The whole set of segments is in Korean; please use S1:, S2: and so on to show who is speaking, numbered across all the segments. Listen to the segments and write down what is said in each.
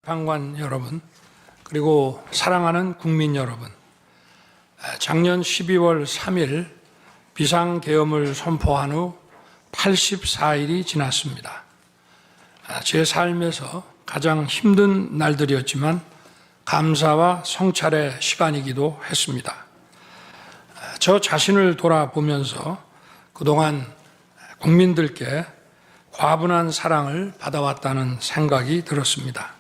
S1: 판관 여러분, 그리고 사랑하는 국민 여러분, 작년 12월 3일 비상계엄을 선포한 후 84일이 지났습니다. 제 삶에서 가장 힘든 날들이었지만 감사와 성찰의 시간이기도 했습니다. 저 자신을 돌아보면서 그동안 국민들께 과분한 사랑을 받아왔다는 생각이 들었습니다.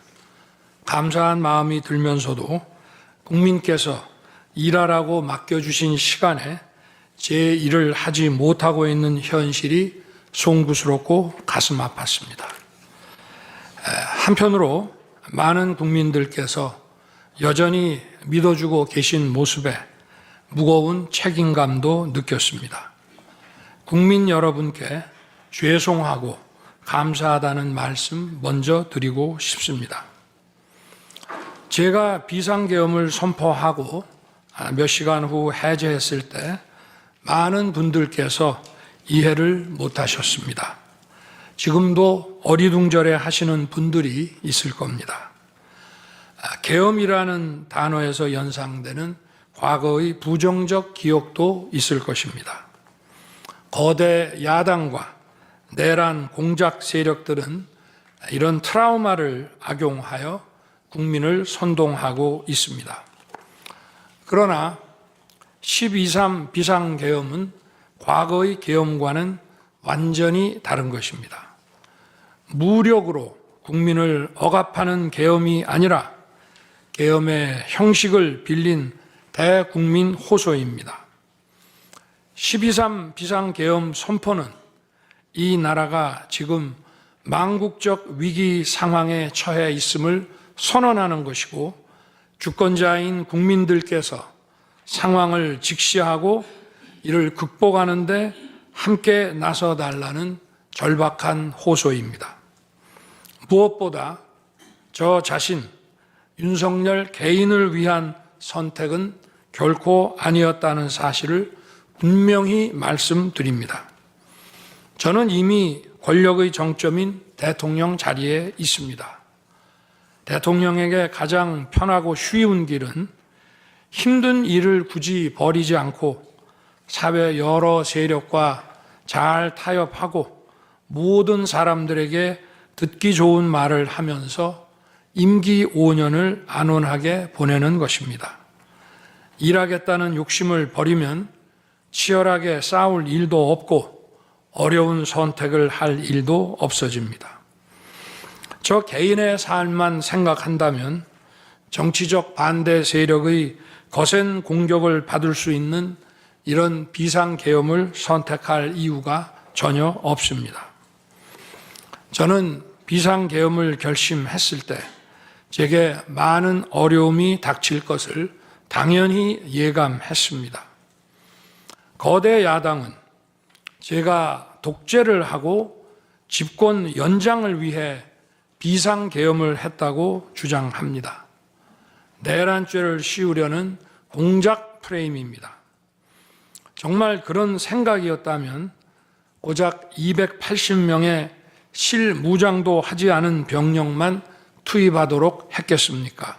S1: 감사한 마음이 들면서도 국민께서 일하라고 맡겨주신 시간에 제 일을 하지 못하고 있는 현실이 송구스럽고 가슴 아팠습니다. 한편으로 많은 국민들께서 여전히 믿어주고 계신 모습에 무거운 책임감도 느꼈습니다. 국민 여러분께 죄송하고 감사하다는 말씀 먼저 드리고 싶습니다. 제가 비상계엄을 선포하고 몇 시간 후 해제했을 때 많은 분들께서 이해를 못하셨습니다. 지금도 어리둥절해 하시는 분들이 있을 겁니다. 계엄이라는 단어에서 연상되는 과거의 부정적 기억도 있을 것입니다. 거대 야당과 내란 공작 세력들은 이런 트라우마를 악용하여 국민을 선동하고 있습니다. 그러나 12.3 비상계엄은 과거의 계엄과는 완전히 다른 것입니다. 무력으로 국민을 억압하는 계엄이 아니라 계엄의 형식을 빌린 대국민 호소입니다. 12.3 비상계엄 선포는 이 나라가 지금 망국적 위기 상황에 처해 있음을 선언하는 것이고, 주권자인 국민들께서 상황을 직시하고 이를 극복하는 데 함께 나서달라는 절박한 호소입니다. 무엇보다 저 자신, 윤석열 개인을 위한 선택은 결코 아니었다는 사실을 분명히 말씀드립니다. 저는 이미 권력의 정점인 대통령 자리에 있습니다. 대통령에게 가장 편하고 쉬운 길은 힘든 일을 굳이 벌이지 않고 사회 여러 세력과 잘 타협하고 모든 사람들에게 듣기 좋은 말을 하면서 임기 5년을 안온하게 보내는 것입니다. 일하겠다는 욕심을 버리면 치열하게 싸울 일도 없고 어려운 선택을 할 일도 없어집니다. 저 개인의 삶만 생각한다면 정치적 반대 세력의 거센 공격을 받을 수 있는 이런 비상계엄을 선택할 이유가 전혀 없습니다. 저는 비상계엄을 결심했을 때 제게 많은 어려움이 닥칠 것을 당연히 예감했습니다. 거대 야당은 제가 독재를 하고 집권 연장을 위해 비상계엄을 했다고 주장합니다. 내란죄를 씌우려는 공작 프레임입니다. 정말 그런 생각이었다면 고작 280명의 실무장도 하지 않은 병력만 투입하도록 했겠습니까?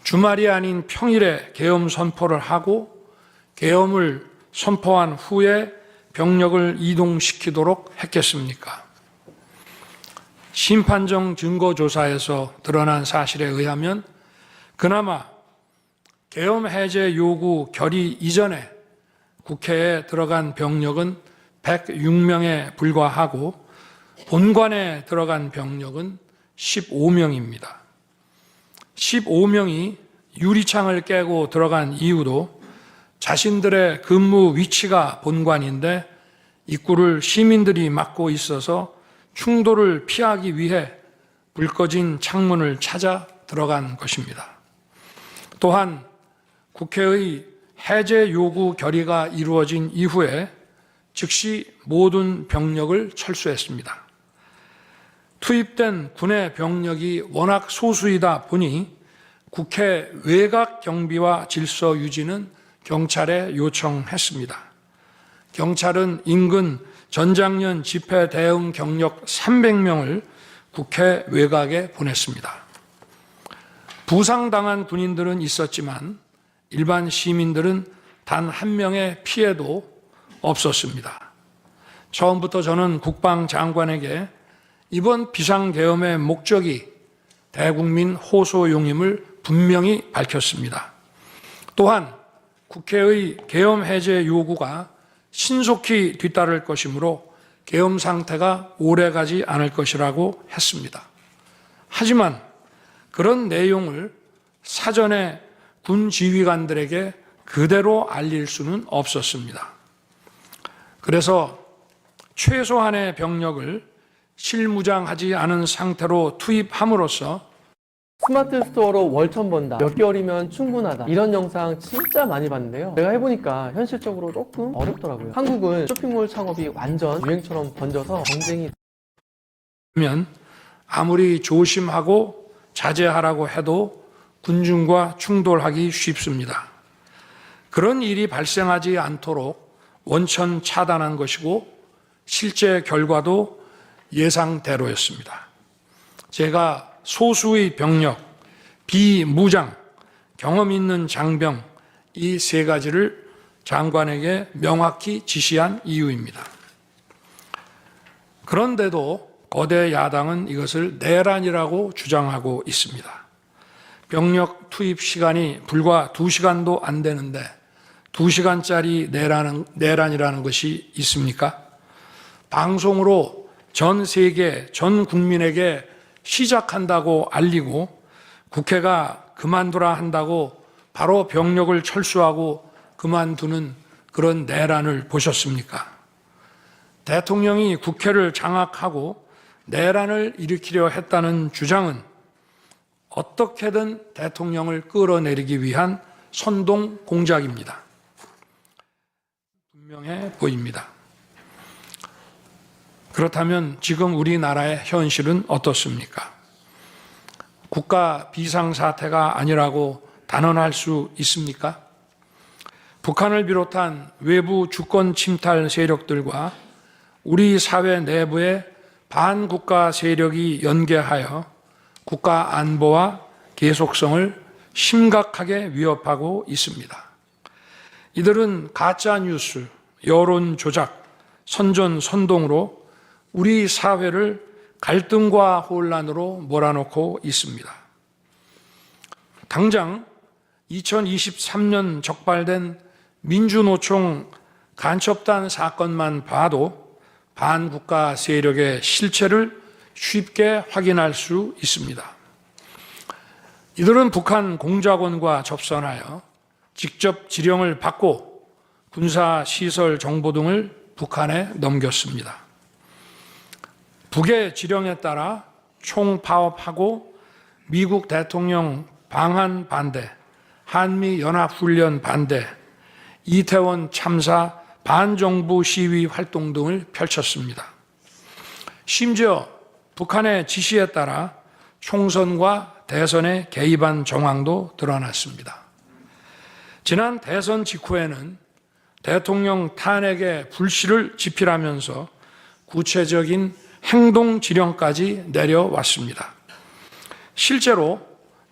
S1: 주말이 아닌 평일에 계엄 선포를 하고 계엄을 선포한 후에 병력을 이동시키도록 했겠습니까? 심판정 증거조사에서 드러난 사실에 의하면 그나마 계엄 해제 요구 결의 이전에 국회에 들어간 병력은 106명에 불과하고 본관에 들어간 병력은 15명입니다. 15명이 유리창을 깨고 들어간 이유도 자신들의 근무 위치가 본관인데 입구를 시민들이 막고 있어서 충돌을 피하기 위해 불 꺼진 창문을 찾아 들어간 것입니다. 또한 국회의 해제 요구 결의가 이루어진 이후에 즉시 모든 병력을 철수했습니다. 투입된 군의 병력이 워낙 소수이다 보니 국회 외곽 경비와 질서 유지는 경찰에 요청했습니다. 경찰은 인근 전장년 집회 대응 경력 300명을 국회 외곽에 보냈습니다. 부상당한 군인들은 있었지만 일반 시민들은 단 한 명의 피해도 없었습니다. 처음부터 저는 국방장관에게 이번 비상계엄의 목적이 대국민 호소용임을 분명히 밝혔습니다. 또한 국회의 계엄 해제 요구가 신속히 뒤따를 것이므로 계엄 상태가 오래가지 않을 것이라고 했습니다. 하지만 그런 내용을 사전에 군 지휘관들에게 그대로 알릴 수는 없었습니다. 그래서 최소한의 병력을 실무장하지 않은 상태로 투입함으로써
S2: 스마트 스토어로 월천 번다, 몇 개월이면 충분하다, 이런 영상 진짜 많이 봤는데요. 내가 해보니까 현실적으로 조금 어렵더라고요. 한국은 쇼핑몰 창업이 완전 유행처럼 번져서 경쟁이
S1: 면 아무리 조심하고 자제하라고 해도 군중과 충돌하기 쉽습니다. 그런 일이 발생하지 않도록 원천 차단한 것이고 실제 결과도 예상대로였습니다. 제가 소수의 병력, 비무장, 경험 있는 장병 이 세 가지를 장관에게 명확히 지시한 이유입니다. 그런데도 거대 야당은 이것을 내란이라고 주장하고 있습니다. 병력 투입 시간이 불과 2시간도 안 되는데 2시간짜리 내란이라는 것이 있습니까? 방송으로 전 세계, 전 국민에게 시작한다고 알리고 국회가 그만두라 한다고 바로 병력을 철수하고 그만두는 그런 내란을 보셨습니까? 대통령이 국회를 장악하고 내란을 일으키려 했다는 주장은 어떻게든 대통령을 끌어내리기 위한 선동 공작입니다. 분명해 보입니다. 그렇다면 지금 우리나라의 현실은 어떻습니까? 국가 비상사태가 아니라고 단언할 수 있습니까? 북한을 비롯한 외부 주권 침탈 세력들과 우리 사회 내부의 반국가 세력이 연계하여 국가 안보와 계속성을 심각하게 위협하고 있습니다. 이들은 가짜뉴스, 여론 조작, 선전선동으로 우리 사회를 갈등과 혼란으로 몰아넣고 있습니다. 당장 2023년 적발된 민주노총 간첩단 사건만 봐도 반국가 세력의 실체를 쉽게 확인할 수 있습니다. 이들은 북한 공작원과 접선하여 직접 지령을 받고 군사시설 정보 등을 북한에 넘겼습니다. 북의 지령에 따라 총파업하고 미국 대통령 방한 반대, 한미연합훈련 반대, 이태원 참사 반정부 시위 활동 등을 펼쳤습니다. 심지어 북한의 지시에 따라 총선과 대선에 개입한 정황도 드러났습니다. 지난 대선 직후에는 대통령 탄핵의 불씨를 지필하면서 구체적인 행동 지령까지 내려왔습니다. 실제로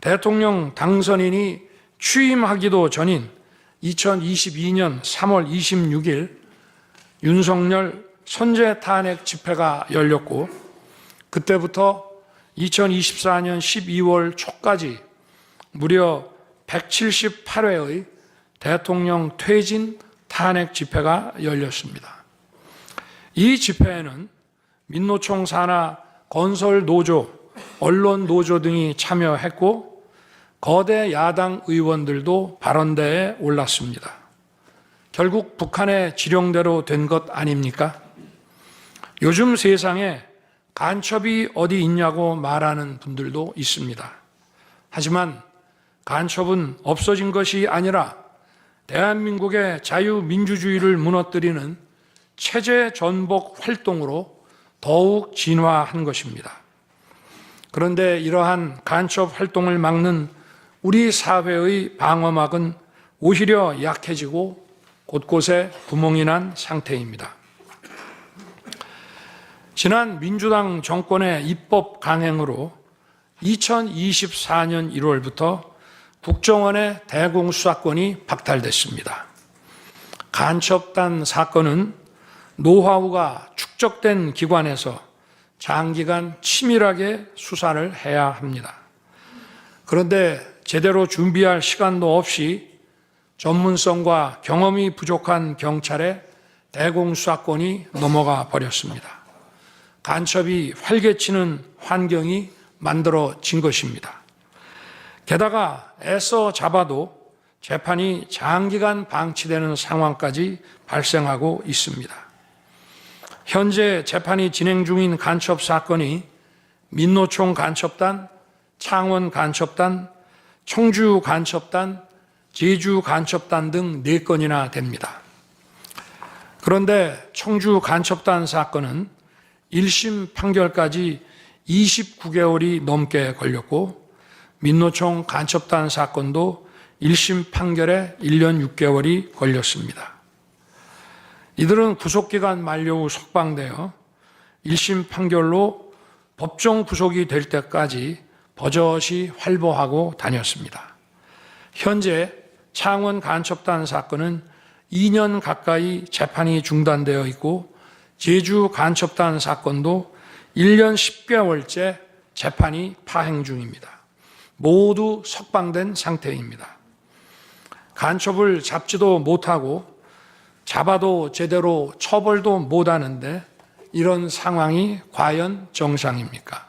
S1: 대통령 당선인이 취임하기도 전인 2022년 3월 26일 윤석열 선제 탄핵 집회가 열렸고 그때부터 2024년 12월 초까지 무려 178회의 대통령 퇴진 탄핵 집회가 열렸습니다. 이 집회에는 민노총 산하 건설노조, 언론노조 등이 참여했고 거대 야당 의원들도 발언대에 올랐습니다. 결국 북한의 지령대로 된 것 아닙니까? 요즘 세상에 간첩이 어디 있냐고 말하는 분들도 있습니다. 하지만 간첩은 없어진 것이 아니라 대한민국의 자유민주주의를 무너뜨리는 체제 전복 활동으로 더욱 진화한 것입니다. 그런데 이러한 간첩 활동을 막는 우리 사회의 방어막은 오히려 약해지고 곳곳에 구멍이 난 상태입니다. 지난 민주당 정권의 입법 강행으로 2024년 1월부터 국정원의 대공수사권이 박탈됐습니다. 간첩단 사건은 노하우가 축적된 기관에서 장기간 치밀하게 수사를 해야 합니다. 그런데 제대로 준비할 시간도 없이 전문성과 경험이 부족한 경찰에 대공수사권이 넘어가 버렸습니다. 간첩이 활개치는 환경이 만들어진 것입니다. 게다가 애써 잡아도 재판이 장기간 방치되는 상황까지 발생하고 있습니다. 현재 재판이 진행 중인 간첩 사건이 민노총 간첩단, 창원 간첩단, 청주 간첩단, 제주 간첩단 등 4건이나 됩니다. 그런데 청주 간첩단 사건은 1심 판결까지 29개월이 넘게 걸렸고 민노총 간첩단 사건도 1심 판결에 1년 6개월이 걸렸습니다. 이들은 구속기간 만료 후 석방되어 1심 판결로 법정 구속이 될 때까지 버젓이 활보하고 다녔습니다. 현재 창원 간첩단 사건은 2년 가까이 재판이 중단되어 있고 제주 간첩단 사건도 1년 10개월째 재판이 파행 중입니다. 모두 석방된 상태입니다. 간첩을 잡지도 못하고 잡아도 제대로 처벌도 못하는데 이런 상황이 과연 정상입니까?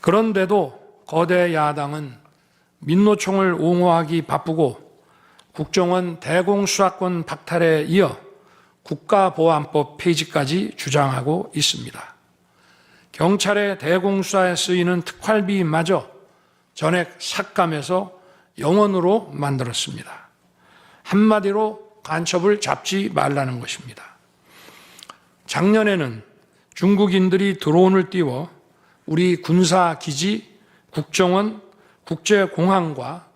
S1: 그런데도 거대 야당은 민노총을 옹호하기 바쁘고 국정원 대공수사권 박탈에 이어 국가보안법 폐지까지 주장하고 있습니다. 경찰의 대공수사에 쓰이는 특활비마저 전액 삭감해서 영원으로 만들었습니다. 한마디로 간첩을 잡지 말라는 것입니다. 작년에는 중국인들이 드론을 띄워 우리 군사기지, 국정원, 국제공항과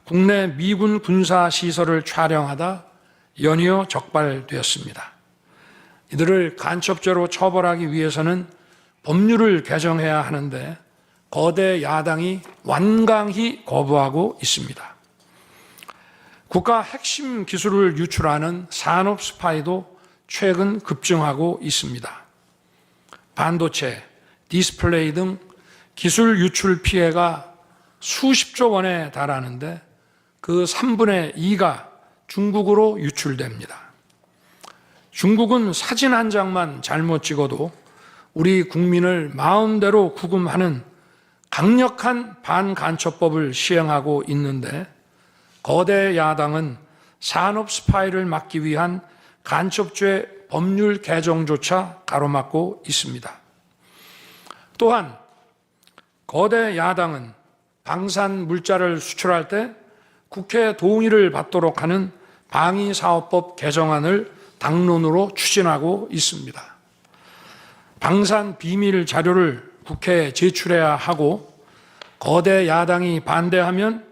S1: 국내 미군 군사시설을 촬영하다 연이어 적발되었습니다. 이들을 간첩죄로 처벌하기 위해서는 법률을 개정해야 하는데 거대 야당이 완강히 거부하고 있습니다. 국가 핵심 기술을 유출하는 산업 스파이도 최근 급증하고 있습니다. 반도체, 디스플레이 등 기술 유출 피해가 수십조 원에 달하는데 그 3분의 2가 중국으로 유출됩니다. 중국은 사진 한 장만 잘못 찍어도 우리 국민을 마음대로 구금하는 강력한 반간첩법을 시행하고 있는데 거대 야당은 산업 스파이를 막기 위한 간첩죄 법률 개정조차 가로막고 있습니다. 또한 거대 야당은 방산 물자를 수출할 때 국회 동의를 받도록 하는 방위사업법 개정안을 당론으로 추진하고 있습니다. 방산 비밀 자료를 국회에 제출해야 하고 거대 야당이 반대하면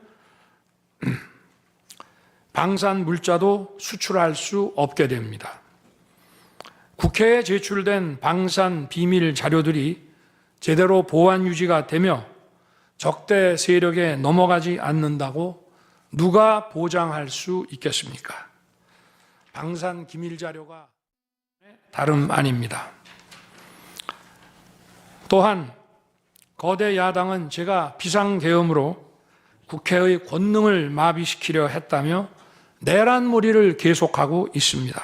S1: 방산 물자도 수출할 수 없게 됩니다. 국회에 제출된 방산 비밀 자료들이 제대로 보안 유지가 되며 적대 세력에 넘어가지 않는다고 누가 보장할 수 있겠습니까? 방산 기밀 자료가 다름 아닙니다. 또한 거대 야당은 제가 비상계엄으로 국회의 권능을 마비시키려 했다며 내란몰이를 계속하고 있습니다.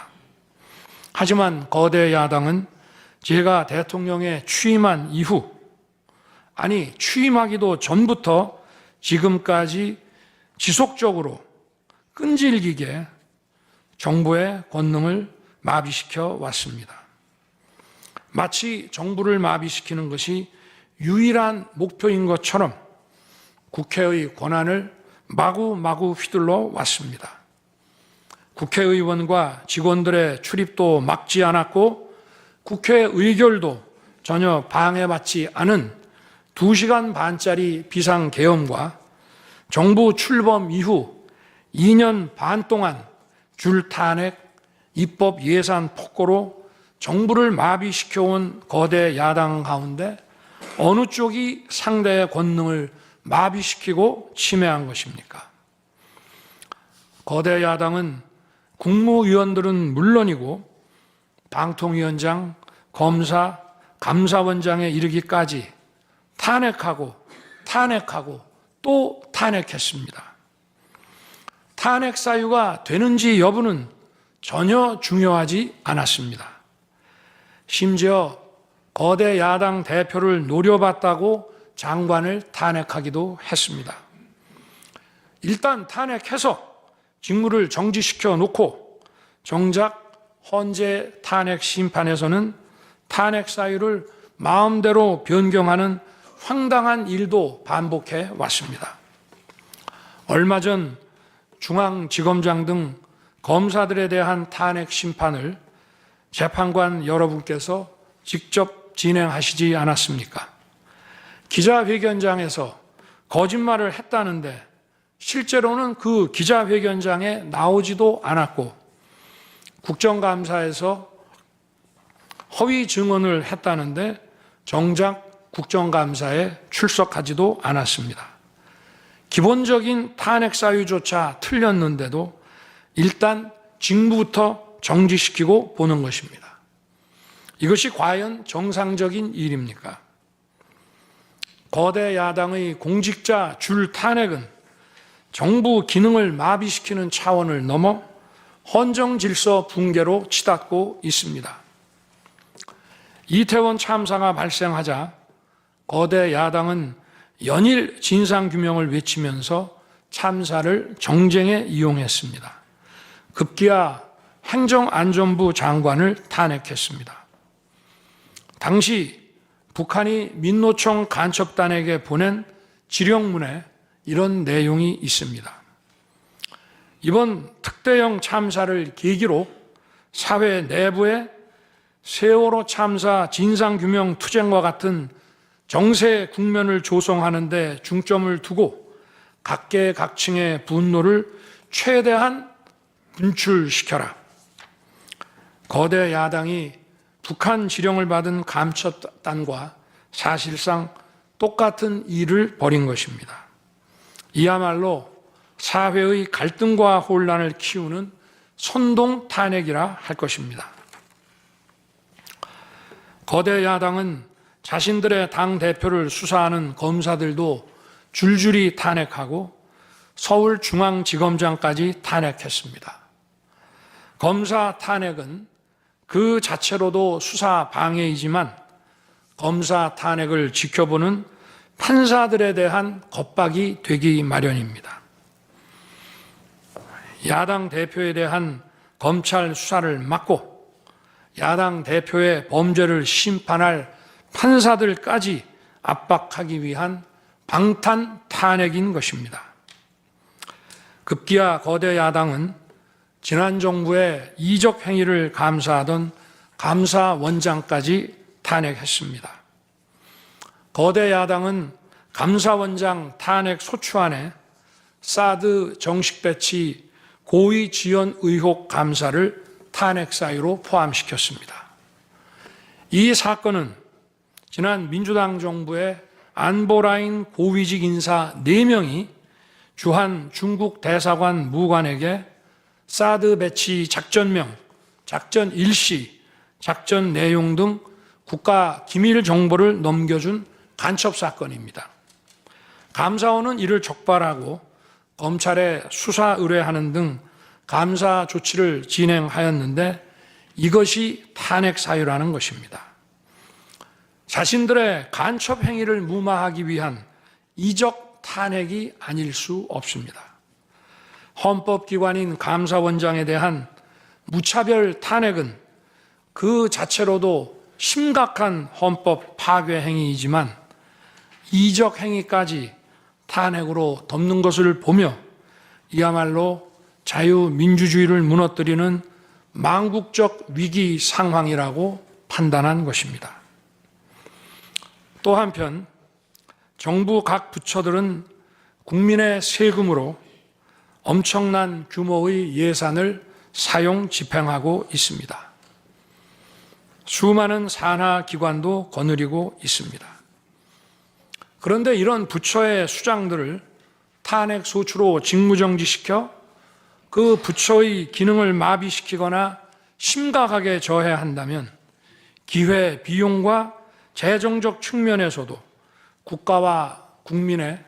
S1: 하지만 거대 야당은 제가 대통령에 취임한 이후, 아니 취임하기도 전부터 지금까지 지속적으로 끈질기게 정부의 권능을 마비시켜 왔습니다. 마치 정부를 마비시키는 것이 유일한 목표인 것처럼 국회의 권한을 마구마구 휘둘러 왔습니다. 국회의원과 직원들의 출입도 막지 않았고 국회 의결도 전혀 방해받지 않은 2시간 반짜리 비상계엄과 정부 출범 이후 2년 반 동안 줄 탄핵, 입법 예산 폭거로 정부를 마비시켜온 거대 야당 가운데 어느 쪽이 상대의 권능을 마비시키고 침해한 것입니까? 거대 야당은 국무위원들은 물론이고 방통위원장, 검사, 감사원장에 이르기까지 탄핵하고 또 탄핵했습니다. 탄핵 사유가 되는지 여부는 전혀 중요하지 않았습니다. 심지어 거대 야당 대표를 노려봤다고 장관을 탄핵하기도 했습니다. 일단 탄핵해서 직무를 정지시켜 놓고 정작 헌재 탄핵 심판에서는 탄핵 사유를 마음대로 변경하는 황당한 일도 반복해 왔습니다. 얼마 전 중앙지검장 등 검사들에 대한 탄핵 심판을 재판관 여러분께서 직접 진행하시지 않았습니까? 기자회견장에서 거짓말을 했다는데 실제로는 그 기자회견장에 나오지도 않았고 국정감사에서 허위 증언을 했다는데 정작 국정감사에 출석하지도 않았습니다. 기본적인 탄핵 사유조차 틀렸는데도 일단 직무부터 정지시키고 보는 것입니다. 이것이 과연 정상적인 일입니까? 거대 야당의 공직자 줄 탄핵은 정부 기능을 마비시키는 차원을 넘어 헌정 질서 붕괴로 치닫고 있습니다. 이태원 참사가 발생하자 거대 야당은 연일 진상규명을 외치면서 참사를 정쟁에 이용했습니다. 급기야 행정안전부 장관을 탄핵했습니다. 당시 북한이 민노총 간첩단에게 보낸 지령문에 이런 내용이 있습니다. 이번 특대형 참사를 계기로 사회 내부에 세월호 참사 진상규명 투쟁과 같은 정세 국면을 조성하는 데 중점을 두고 각계각층의 분노를 최대한 분출시켜라. 거대 야당이 북한 지령을 받은 감첩단과 사실상 똑같은 일을 벌인 것입니다. 이야말로 사회의 갈등과 혼란을 키우는 선동 탄핵이라 할 것입니다. 거대 야당은 자신들의 당대표를 수사하는 검사들도 줄줄이 탄핵하고 서울중앙지검장까지 탄핵했습니다. 검사 탄핵은 그 자체로도 수사 방해이지만 검사 탄핵을 지켜보는 판사들에 대한 겁박이 되기 마련입니다. 야당 대표에 대한 검찰 수사를 막고 야당 대표의 범죄를 심판할 판사들까지 압박하기 위한 방탄 탄핵인 것입니다. 급기야 거대 야당은 지난 정부의 이적 행위를 감사하던 감사원장까지 탄핵했습니다. 거대 야당은 감사원장 탄핵 소추안에 사드 정식 배치 고의 지연 의혹 감사를 탄핵 사유로 포함시켰습니다. 이 사건은 지난 민주당 정부의 안보라인 고위직 인사 4명이 주한 중국 대사관 무관에게 사드 배치 작전명, 작전 일시, 작전 내용 등 국가 기밀 정보를 넘겨준 간첩 사건입니다. 감사원은 이를 적발하고 검찰에 수사 의뢰하는 등 감사 조치를 진행하였는데 이것이 탄핵 사유라는 것입니다. 자신들의 간첩 행위를 무마하기 위한 이적 탄핵이 아닐 수 없습니다. 헌법기관인 감사원장에 대한 무차별 탄핵은 그 자체로도 심각한 헌법 파괴 행위이지만 이적 행위까지 탄핵으로 덮는 것을 보며 이야말로 자유민주주의를 무너뜨리는 망국적 위기 상황이라고 판단한 것입니다. 또 한편 정부 각 부처들은 국민의 세금으로 엄청난 규모의 예산을 사용 집행하고 있습니다. 수많은 산하 기관도 거느리고 있습니다. 그런데 이런 부처의 수장들을 탄핵 소추로 직무정지시켜 그 부처의 기능을 마비시키거나 심각하게 저해한다면 기회, 비용과 재정적 측면에서도 국가와 국민에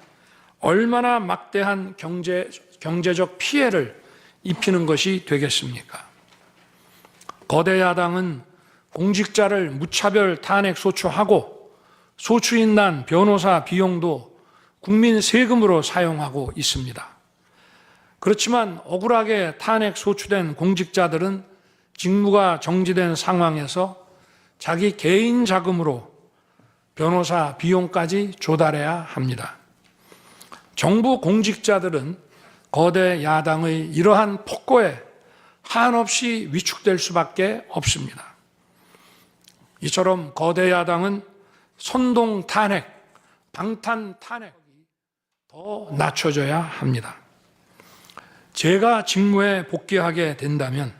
S1: 얼마나 막대한 경제적 피해를 입히는 것이 되겠습니까? 거대 야당은 공직자를 무차별 탄핵 소추하고 소추인단 변호사 비용도 국민 세금으로 사용하고 있습니다. 그렇지만 억울하게 탄핵 소추된 공직자들은 직무가 정지된 상황에서 자기 개인 자금으로 변호사 비용까지 조달해야 합니다. 정부 공직자들은 거대 야당의 이러한 폭거에 한없이 위축될 수밖에 없습니다. 이처럼 거대 야당은 선동 탄핵, 방탄 탄핵이 더 낮춰져야 합니다. 제가 직무에 복귀하게 된다면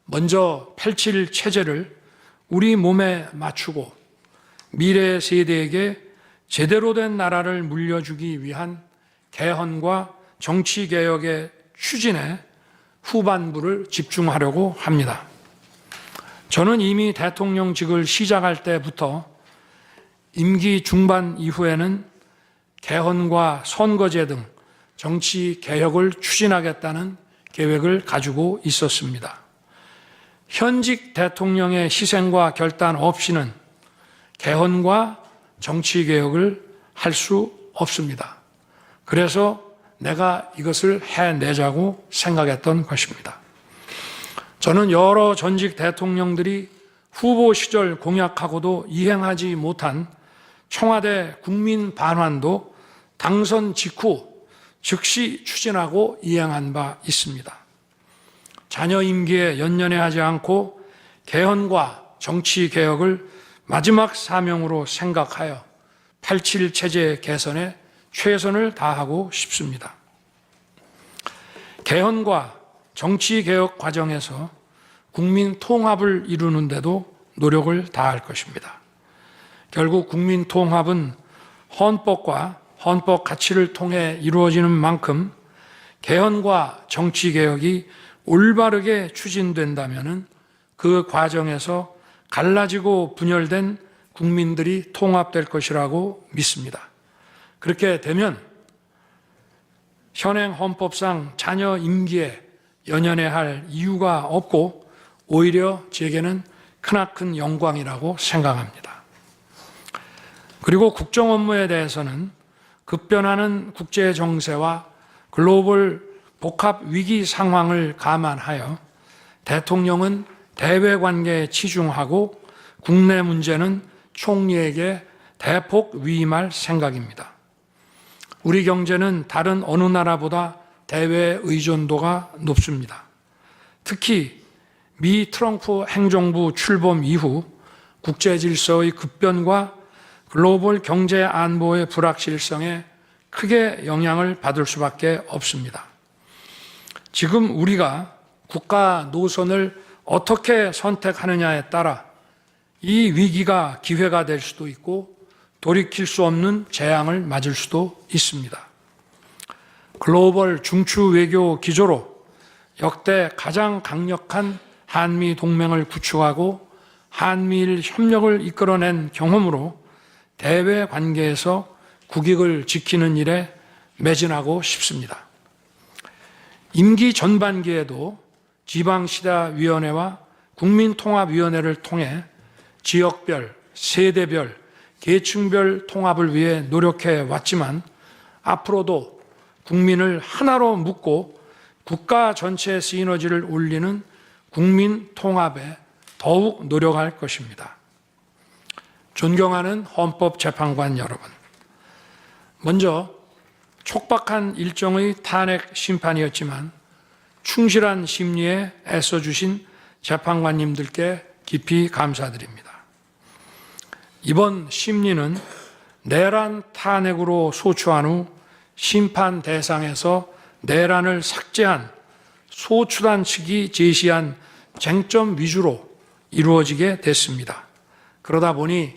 S1: 먼저 87 체제를 우리 몸에 맞추고 미래 세대에게 제대로 된 나라를 물려주기 위한 개헌과 정치개혁의 추진에 후반부를 집중하려고 합니다. 저는 이미 대통령직을 시작할 때부터 임기 중반 이후에는 개헌과 선거제 등 정치 개혁을 추진하겠다는 계획을 가지고 있었습니다. 현직 대통령의 희생과 결단 없이는 개헌과 정치 개혁을 할 수 없습니다. 그래서 내가 이것을 해내자고 생각했던 것입니다. 저는 여러 전직 대통령들이 후보 시절 공약하고도 이행하지 못한 청와대 국민 반환도 당선 직후 즉시 추진하고 이행한 바 있습니다. 자녀 임기에 연연해하지 않고 개헌과 정치 개혁을 마지막 사명으로 생각하여 87 체제 개선에 최선을 다하고 싶습니다. 개헌과 정치 개혁 과정에서 국민 통합을 이루는 데도 노력을 다할 것입니다. 결국 국민 통합은 헌법과 헌법 가치를 통해 이루어지는 만큼 개헌과 정치 개혁이 올바르게 추진된다면 그 과정에서 갈라지고 분열된 국민들이 통합될 것이라고 믿습니다. 그렇게 되면 현행 헌법상 자녀 임기에 연연해야 할 이유가 없고 오히려 제게는 크나큰 영광이라고 생각합니다. 그리고 국정 업무에 대해서는 급변하는 국제 정세와 글로벌 복합 위기 상황을 감안하여 대통령은 대외 관계에 치중하고 국내 문제는 총리에게 대폭 위임할 생각입니다. 우리 경제는 다른 어느 나라보다 대외 의존도가 높습니다. 특히 미 트럼프 행정부 출범 이후 국제 질서의 급변과 글로벌 경제 안보의 불확실성에 크게 영향을 받을 수밖에 없습니다. 지금 우리가 국가 노선을 어떻게 선택하느냐에 따라 이 위기가 기회가 될 수도 있고 돌이킬 수 없는 재앙을 맞을 수도 있습니다. 글로벌 중추 외교 기조로 역대 가장 강력한 한미 동맹을 구축하고 한미일 협력을 이끌어낸 경험으로 대외 관계에서 국익을 지키는 일에 매진하고 싶습니다. 임기 전반기에도 지방시다위원회와 국민통합위원회를 통해 지역별, 세대별, 계층별 통합을 위해 노력해 왔지만 앞으로도 국민을 하나로 묶고 국가 전체 시너지를 올리는 국민 통합에 더욱 노력할 것입니다. 존경하는 헌법재판관 여러분, 먼저 촉박한 일정의 탄핵 심판이었지만 충실한 심리에 애써주신 재판관님들께 깊이 감사드립니다. 이번 심리는 내란 탄핵으로 소추한 후 심판 대상에서 내란을 삭제한 소추단 측이 제시한 쟁점 위주로 이루어지게 됐습니다. 그러다 보니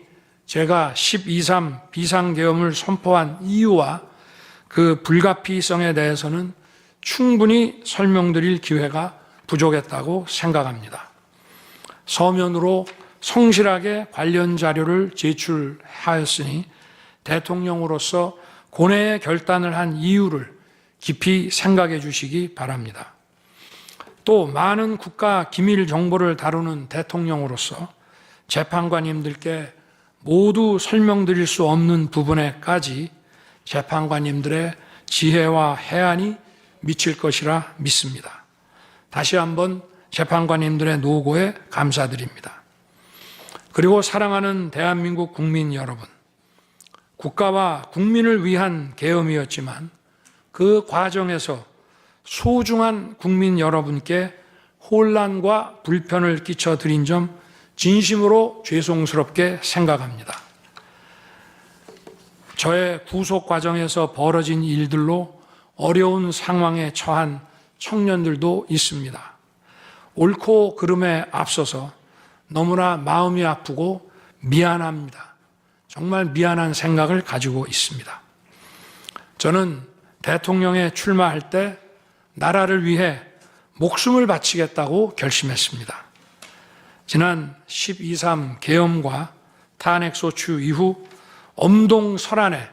S1: 제가 12.3 비상계엄을 선포한 이유와 그 불가피성에 대해서는 충분히 설명드릴 기회가 부족했다고 생각합니다. 서면으로 성실하게 관련 자료를 제출하였으니 대통령으로서 고뇌의 결단을 한 이유를 깊이 생각해 주시기 바랍니다. 또 많은 국가 기밀 정보를 다루는 대통령으로서 재판관님들께 모두 설명드릴 수 없는 부분에까지 재판관님들의 지혜와 해안이 미칠 것이라 믿습니다. 다시 한번 재판관님들의 노고에 감사드립니다. 그리고 사랑하는 대한민국 국민 여러분, 국가와 국민을 위한 계엄이었지만 그 과정에서 소중한 국민 여러분께 혼란과 불편을 끼쳐드린 점 진심으로 죄송스럽게 생각합니다. 저의 구속 과정에서 벌어진 일들로 어려운 상황에 처한 청년들도 있습니다. 옳고 그름에 앞서서 너무나 마음이 아프고 미안합니다. 정말 미안한 생각을 가지고 있습니다. 저는 대통령에 출마할 때 나라를 위해 목숨을 바치겠다고 결심했습니다. 지난 12.3 계엄과 탄핵소추 이후 엄동설안에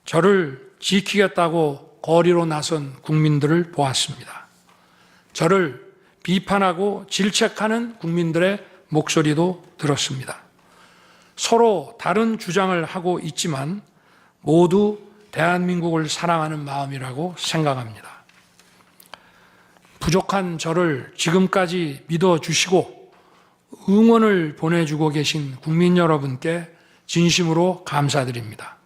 S1: 저를 지키겠다고 거리로 나선 국민들을 보았습니다. 저를 비판하고 질책하는 국민들의 목소리도 들었습니다. 서로 다른 주장을 하고 있지만 모두 대한민국을 사랑하는 마음이라고 생각합니다. 부족한 저를 지금까지 믿어주시고 응원을 보내주고 계신 국민 여러분께 진심으로 감사드립니다.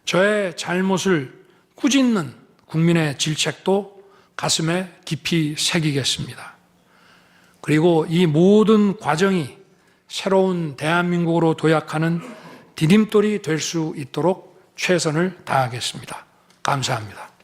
S1: 저의 잘못을 꾸짖는 국민의 질책도 가슴에 깊이 새기겠습니다. 그리고 이 모든 과정이 새로운 대한민국으로 도약하는 디딤돌이 될 수 있도록 최선을 다하겠습니다. 감사합니다.